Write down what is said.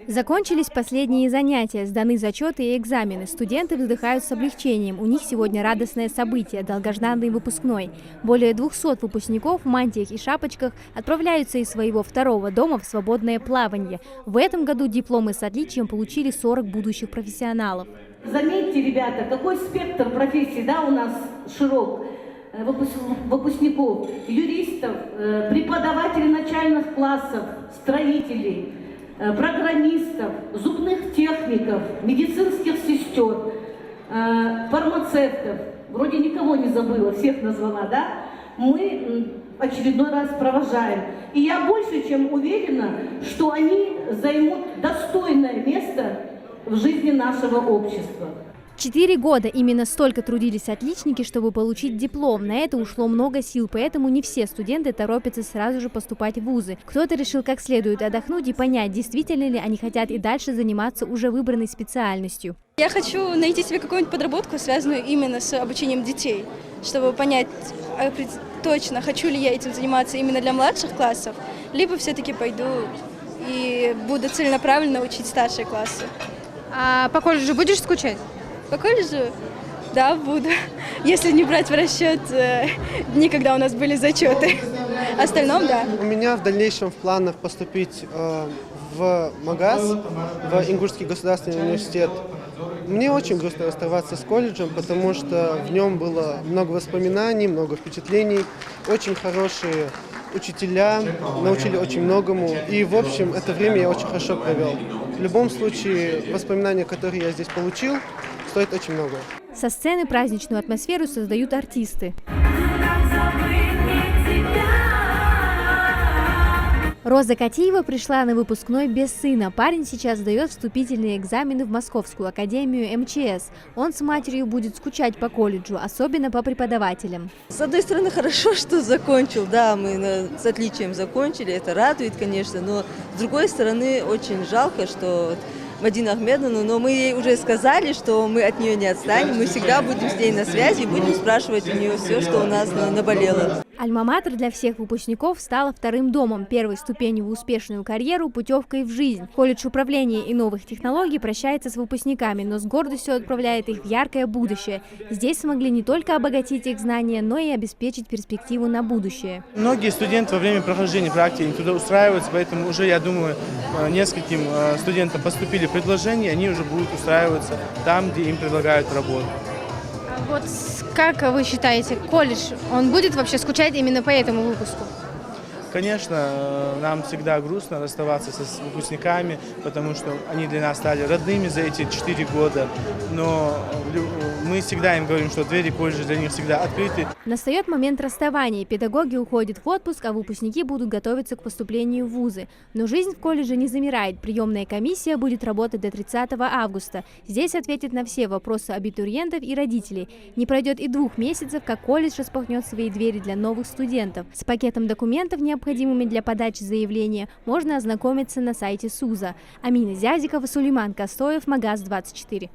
Закончились последние занятия, сданы зачеты и экзамены. Студенты вздыхают с облегчением. У них сегодня радостное событие – долгожданный выпускной. Более 200 выпускников в мантиях и шапочках отправляются из своего второго дома в свободное плавание. В этом году дипломы с отличием получили 40 будущих профессионалов. Заметьте, ребята, какой спектр профессий, у нас широк. Выпускников, юристов, преподавателей начальных классов, строителей, программистов, зубных техников, медицинских сестер, фармацевтов. Вроде никого не забыла, всех назвала, да? Мы очередной раз провожаем. И я больше чем уверена, что они займут достойное место в жизни нашего общества. 4 года именно столько трудились отличники, чтобы получить диплом. На это ушло много сил, поэтому не все студенты торопятся сразу же поступать в вузы. Кто-то решил как следует отдохнуть и понять, действительно ли они хотят и дальше заниматься уже выбранной специальностью. Я хочу найти себе какую-нибудь подработку, связанную именно с обучением детей, чтобы понять точно, хочу ли я этим заниматься именно для младших классов, либо все-таки пойду и буду целенаправленно учить старшие классы. А по колледжу будешь скучать? По колледжу? Да, буду. Если не брать в расчет дни, когда у нас были зачеты. Остальном, да. У меня в дальнейшем в планах поступить в МАГАС, в Ингушский государственный университет. Мне очень грустно расставаться с колледжем, потому что в нем было много воспоминаний, много впечатлений, очень хорошие учителя, научили очень многому. И, в общем, это время я очень хорошо провел. В любом случае, воспоминания, которые я здесь получил, стоят очень много. Со сцены праздничную атмосферу создают артисты. Роза Котиева пришла на выпускной без сына. Парень сейчас сдает вступительные экзамены в Московскую академию МЧС. Он с матерью будет скучать по колледжу, особенно по преподавателям. С одной стороны, хорошо, что закончил. Да, мы с отличием закончили, это радует, конечно. Но с другой стороны, очень жалко, что Мадина Ахмедовна, но мы ей уже сказали, что мы от нее не отстанем. Мы всегда будем с ней на связи и будем спрашивать у нее все, что у нас наболело. Альма-матер для всех выпускников стала вторым домом, первой ступенью в успешную карьеру, путевкой в жизнь. Колледж управления и новых технологий прощается с выпускниками, но с гордостью отправляет их в яркое будущее. Здесь смогли не только обогатить их знания, но и обеспечить перспективу на будущее. Многие студенты во время прохождения практики туда устраиваются, поэтому уже, я думаю, нескольким студентам поступили предложения, они уже будут устраиваться там, где им предлагают работу. Вот как вы считаете, колледж, он будет вообще скучать именно по этому выпуску? Конечно, нам всегда грустно расставаться с выпускниками, потому что они для нас стали родными за эти 4 года, но мы всегда им говорим, что двери колледжа для них всегда открыты. Настает момент расставания, педагоги уходят в отпуск, а выпускники будут готовиться к поступлению в вузы. Но жизнь в колледже не замирает, приемная комиссия будет работать до 30 августа. Здесь ответит на все вопросы абитуриентов и родителей. Не пройдет и 2 месяцев, как колледж распахнет свои двери для новых студентов. С пакетом документов, необходимыми для подачи заявления, можно ознакомиться на сайте СУЗа. Амина Зязикова, Сулейман Костоев, МАГАС 24.